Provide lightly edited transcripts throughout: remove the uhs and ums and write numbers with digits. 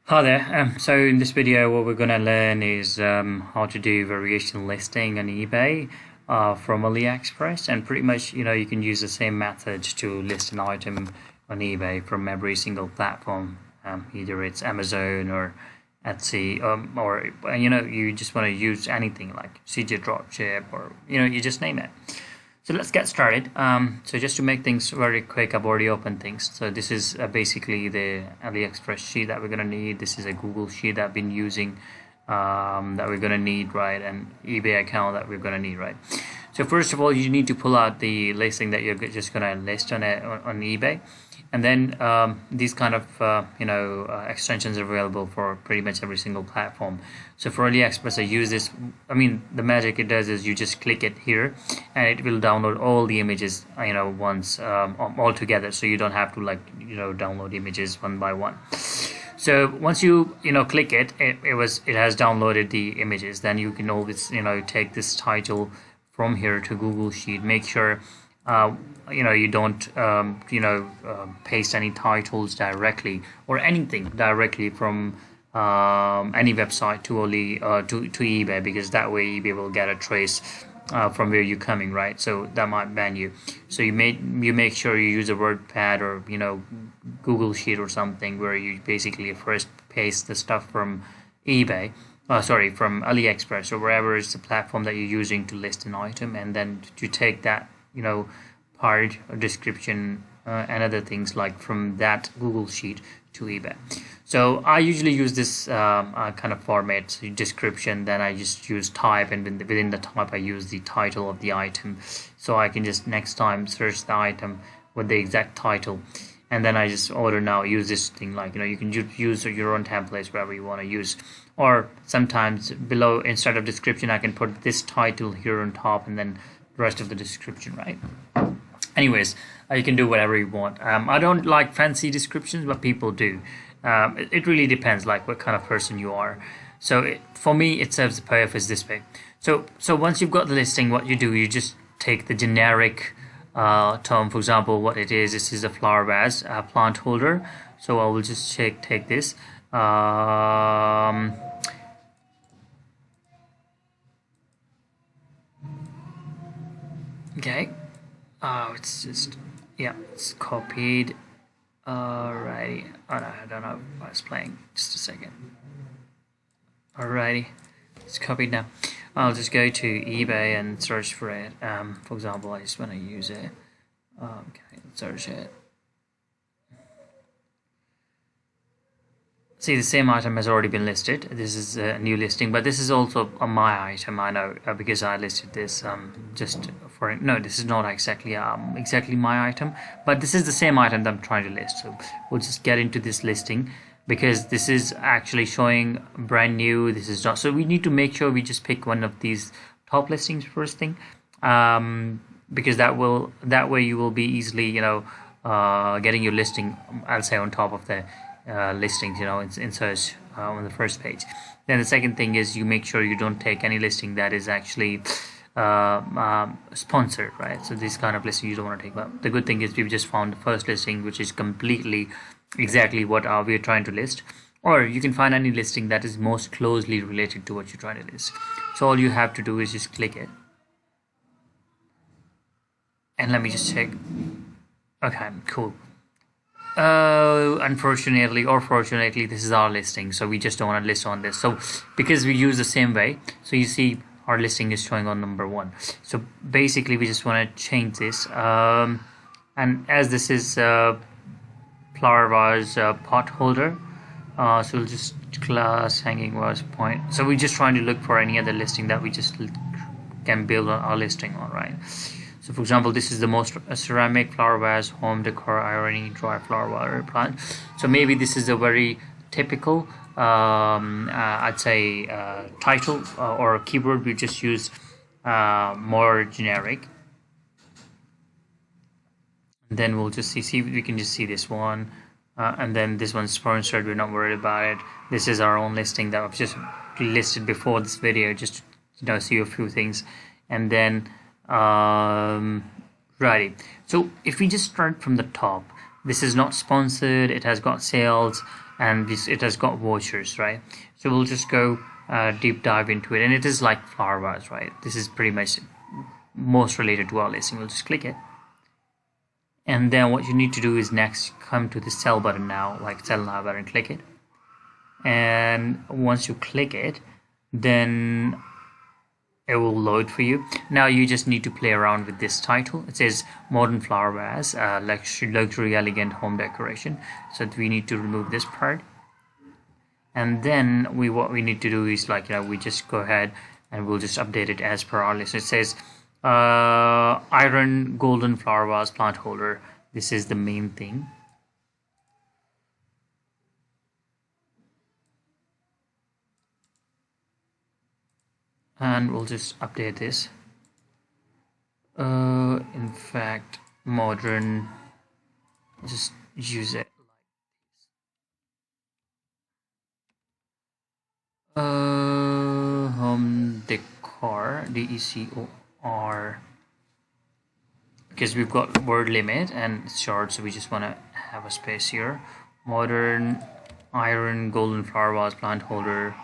Hi there. So in this video, what we're going to learn is how to do variation listing on eBay from AliExpress, and pretty much, you can use the same method to list an item on eBay from every single platform, either it's Amazon or Etsy, or you just want to use anything like CJ Dropship, or you just name it. So let's get started. So just to make things very quick, I've already opened things. So this is basically the AliExpress sheet that we're going to need. This is a Google sheet that I've been using that we're going to need, right? And eBay account that we're going to need, right? So first of all, you need to pull out the listing that you're just going to list on eBay. And then these kind of extensions are available for pretty much every single platform. So for AliExpress, I use this. I mean, the magic it does is you just click it here, and it will download all the images once all together. So you don't have to download images one by one. So once you click it, it has downloaded the images. Then you can always take this title from here to Google Sheet. Make sure you don't paste any titles directly or anything directly from any website to to eBay, because that way eBay will get a trace from where you're coming, right? So that might ban you. So you make sure you use a WordPad or Google Sheet or something, where you basically first paste the stuff from eBay, from AliExpress or wherever is the platform that you're using to list an item, and then you take that part or description and other things like from that Google Sheet to eBay. So I usually use this kind of format, so description, then I just use type, and within the type I use the title of the item, so I can just next time search the item with the exact title, and then I just order now. Use this thing you can use your own templates wherever you want to use, or sometimes below instead of description I can put this title here on top and then the rest of the description, right? Anyways, you can do whatever you want. I don't like fancy descriptions, but people do. It really depends like what kind of person you are. So for me it serves the purpose this way. So once you've got the listing, what you do, you just take the generic term. For example, what it is, this is a flower vase plant holder. So I will just take this okay. It's just, yeah, it's copied. Alrighty. Oh no, I don't know why it's playing. Just a second. Alrighty, it's copied now. I'll just go to eBay and search for it. For example, I just want to use it. Okay, search it. See, the same item has already been listed. This is a new listing, but this is also my item. I know because I listed this just for no. This is not exactly my item, but this is the same item that I'm trying to list. So we'll just get into this listing, because this is actually showing brand new. This is not. So we need to make sure we just pick one of these top listings first thing, because that way you will be easily getting your listing, I'll say, on top of the listings in search on the first page. Then the second thing is you make sure you don't take any listing that is actually sponsored, right? So this kind of listing you don't want to take. But the good thing is we've just found the first listing which is completely exactly what we're trying to list, or you can find any listing that is most closely related to what you're trying to list. So all you have to do is just click it, and let me just check. Okay, cool. Unfortunately or fortunately, this is our listing, so we just don't want to list on this. So because we use the same way, so you see our listing is showing on number 1. So basically we just want to change this, and as this is flower vase pot holder, so we'll just class hanging vase point. So we're just trying to look for any other listing that we just can build our listing on, right? So for example, this is the most ceramic flower vase, home decor, irony, dry flower water plant. So maybe this is a very typical I'd say title or keyword. We just use more generic, and then we'll just see we can just see this one, and then this one's sponsored. We're not worried about it. This is our own listing that I've just listed before this video, just to see a few things. And then righty, so if we just start from the top, this is not sponsored, it has got sales, and it has got vouchers, right? So we'll just go deep dive into it, and it is like flower vase, right? This is pretty much most related to our listing. We'll just click it, and then what you need to do is next come to the sell button now, like sell now button, click it, and once you click it, then it will load for you. Now you just need to play around with this title. It says modern flower vase, luxury elegant home decoration. So we need to remove this part, and then what we need to do is, like, we just go ahead and we'll just update it as per our list. It says iron golden flower vase plant holder. This is the main thing. And we'll just update this. In fact, modern, just use it. Home decor, DECOR, because we've got word limit and it's short, so we just want to have a space here. Modern iron golden flower vase plant holder,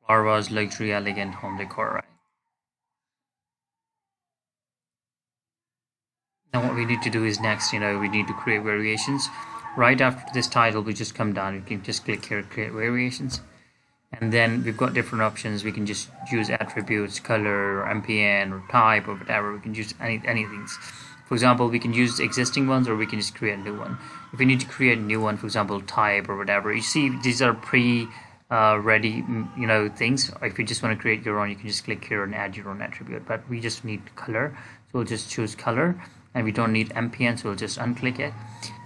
flower vase luxury elegant home decor, right? Now what we need to do is next, we need to create variations. Right after this title, we just come down, you can just click here, create variations, and then we've got different options. We can just use attributes, color, or MPN, or type, or whatever. We can use anything. For example, we can use existing ones, or we can just create a new one. If we need to create a new one, for example, type or whatever, you see these are ready things. If you just want to create your own, you can just click here and add your own attribute, but we just need color, so we'll just choose color, and we don't need MPN, so we'll just unclick it.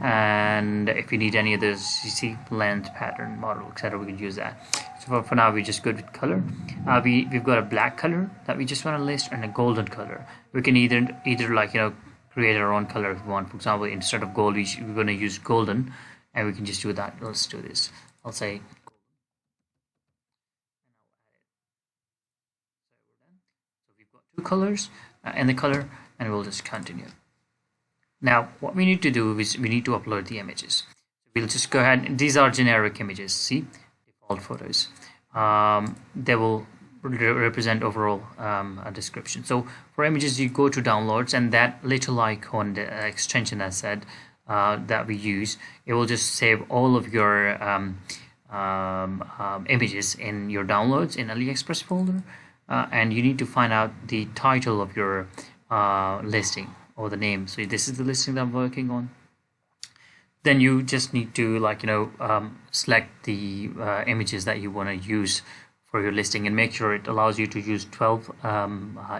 And if you need any of those, you see length, pattern, model, etc., we can use that. So for now, we just go with color. We've got a black color that we just want to list, and a golden color. We can either like create our own color if we want. For example, instead of gold, we're going to use golden, and we can just do that. Let's do this. I'll say two colors and the color, and we'll just continue. Now what we need to do is we need to upload the images. We'll just go ahead, these are generic images, see, default photos. They will represent overall a description. So for images, you go to downloads, and that little icon, the extension that said that we use, it will just save all of your images in your downloads in AliExpress folder. And you need to find out the title of your listing, or the name. So this is the listing that I'm working on. Then you just need to select the images that you want to use for your listing, and make sure it allows you to use 12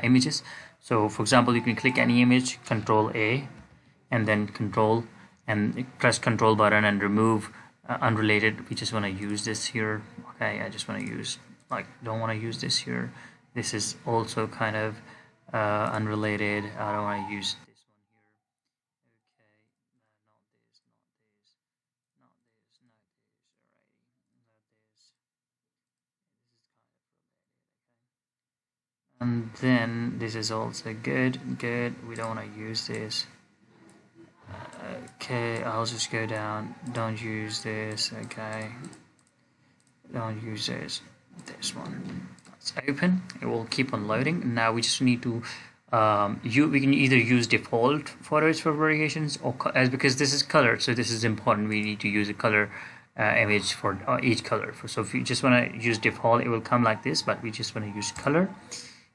images. So for example, you can click any image, Control A, and then press Control button and remove unrelated. We just want to use this here. Okay, I just want to use, don't want to use this here. This is also kind of unrelated. I don't want to use this one here. Okay, not this, not this, not this, not this. Alrighty, this is kind of related. Okay, and then this is also good. We don't want to use this. Okay, I'll just go down. Don't use this. Okay, don't use this one. Let's open. It will keep on loading. Now we just need to we can either use default photos for variations, or because this is color, so this is important, we need to use a color image for each color. So if you just want to use default, it will come like this, but we just want to use color,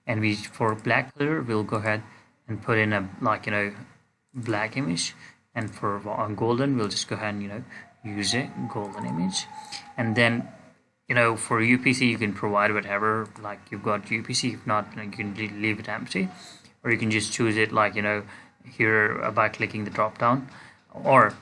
and for black color we'll go ahead and put in a black image, and for golden we'll just go ahead and use a golden image. And then for UPC you can provide whatever, like you've got UPC. If not, you can leave it empty, or you can just choose it here by clicking the drop down, or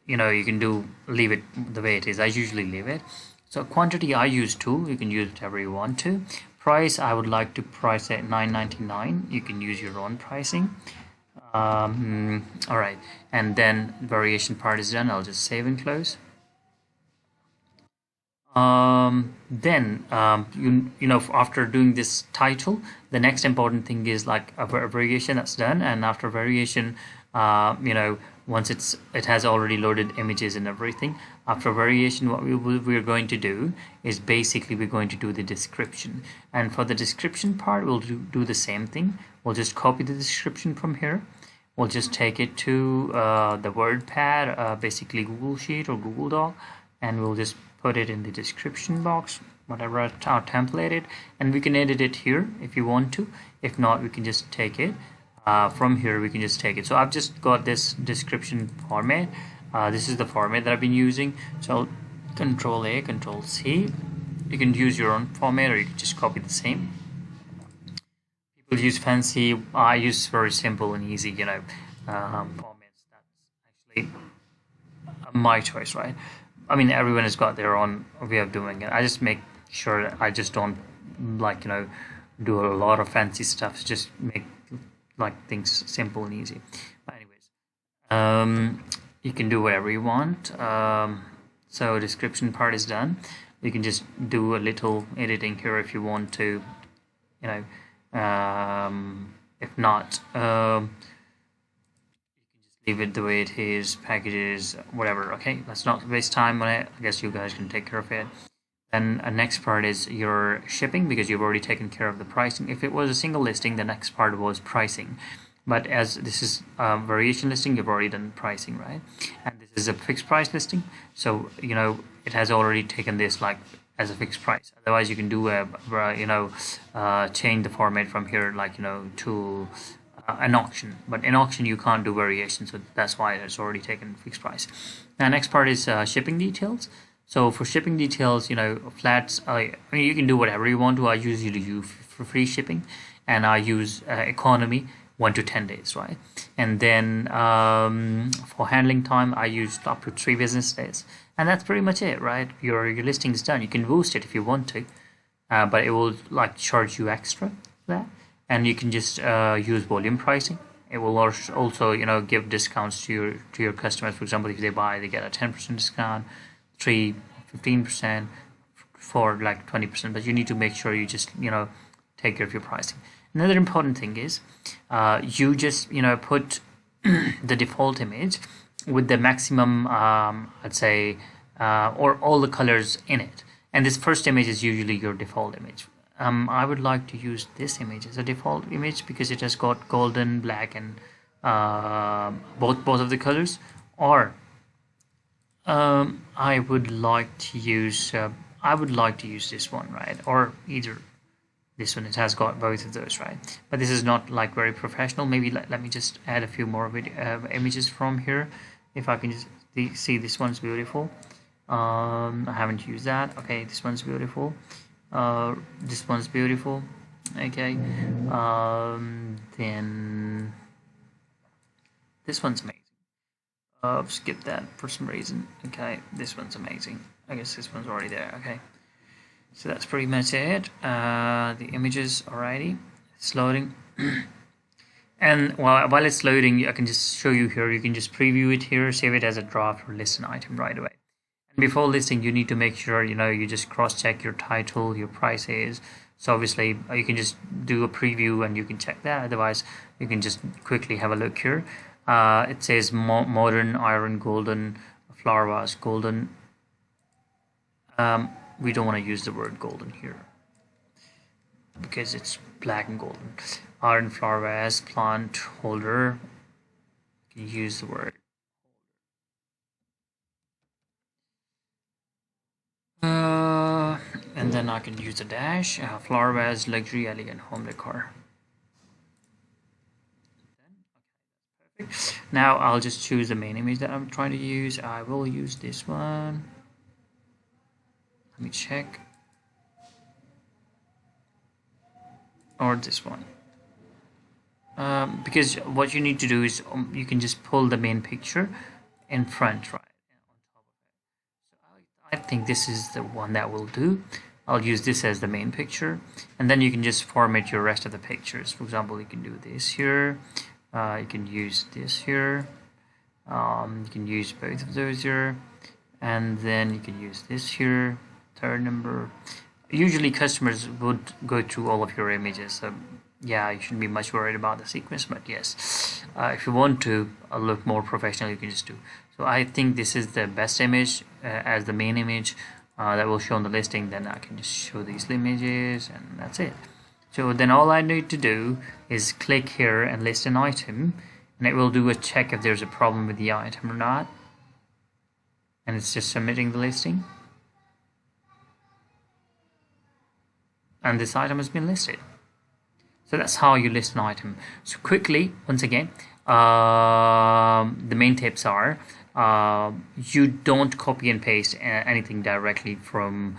you can leave it the way it is. I usually leave it. So quantity, I use 2. You can use whatever you want to. Price, I would like to price at $9.99. You can use your own pricing. Alright, and then variation part is done. I'll just save and close. After doing this title, the next important thing is like a variation that's done. And after variation, once it has already loaded images and everything, After variation, what we're going to do is basically we're going to do the description. And for the description part, we'll do the same thing. We'll just copy the description from here. We'll just take it to the WordPad, basically Google Sheet or Google Doc, and we'll just put it in the description box, whatever our template it, and we can edit it here if you want to. If not, we can just take it from here. We can just take it. So I've just got this description format. This is the format that I've been using. So I'll Control A, Control C. You can use your own format, or you can just copy the same. People use fancy. I use very simple and easy, formats. That's actually my choice, right? I mean, everyone has got their own way of doing it. I just make sure that I just don't do a lot of fancy stuff. Just make things simple and easy. But anyways, you can do whatever you want. So description part is done. You can just do a little editing here if you want to, if not, you can just leave it the way it is, packages, whatever. Okay, let's not waste time on it. I guess you guys can take care of it. Then next part is your shipping, because you've already taken care of the pricing. If it was a single listing, the next part was pricing. But as this is a variation listing, you've already done pricing, right? And this is a fixed price listing, so it has already taken this as a fixed price. Otherwise, you can do change the format from here, to an auction. But in auction, you can't do variation, so that's why it's already taken fixed price. Now, next part is shipping details. So for shipping details, flats, you can do whatever you want to. I usually use for free shipping, and I use economy 1 to 10 days, right? And then for handling time, I use up to 3 business days, and that's pretty much it, right? Your listing is done. You can boost it if you want to, but it will charge you extra for that. And you can just use volume pricing. It will also give discounts to your customers. For example, if they buy, they get a 10% discount. 15%, for 20%, but you need to make sure you just take care of your pricing. Another important thing is you just put the default image with the maximum I'd say or all the colors in it, and this first image is usually your default image. I would like to use this image as a default image because it has got golden, black, and both of the colors. Or I would like to use this one, right? Or either this one. It has got both of those, right? But this is not very professional. Maybe let me just add a few more images from here. If I can just see, this one's beautiful. I haven't used that. Okay, this one's beautiful. This one's beautiful. Okay. Then this one's amazing. Skip that for some reason. Okay, this one's amazing. I guess this one's already there. Okay, so that's pretty much it. The images, alrighty, it's loading. And while it's loading, I can just show you here. You can just preview it here, save it as a draft, or list an item right away. And before listing, you need to make sure you just cross-check your title, your prices. So obviously, you can just do a preview and you can check that. Otherwise, you can just quickly have a look here. It says modern, iron, golden, flower vase, golden. We don't want to use the word golden here because it's black and golden. Iron, flower vase, plant holder. You can use the word. And then I can use the dash. Flower vase, luxury, elegant, home decor. Now I'll just choose the main image that I'm trying to use. I will use this one. Let me check. Or this one. Because what you need to do is you can just pull the main picture in front, right? So I think this is the one that will do. I'll use this as the main picture, and then you can just format your rest of the pictures. For example, you can do this here. You can use this here. You can use both of those here, and then you can use this here. Third number. Usually customers would go through all of your images, so yeah, you shouldn't be much worried about the sequence. But yes, if you want to look more professional, you can just do. So I think this is the best image as the main image that will show on the listing. Then I can just show these images, and that's it. So then all I need to do is click here and list an item, and it will do a check if there's a problem with the item or not. And it's just submitting the listing. And this item has been listed. So that's how you list an item. So quickly, once again, the main tips are you don't copy and paste anything directly from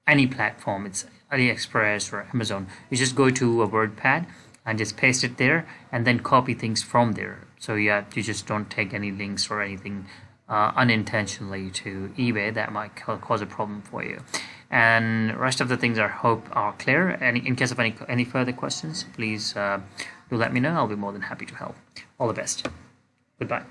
any platform. It's AliExpress or Amazon. You just go to a WordPad and just paste it there and then copy things from there. So yeah, you just don't take any links or anything unintentionally to eBay. That might cause a problem for you. And rest of the things I hope are clear. And in case of any further questions, please do let me know. I'll be more than happy to help. All the best. Goodbye.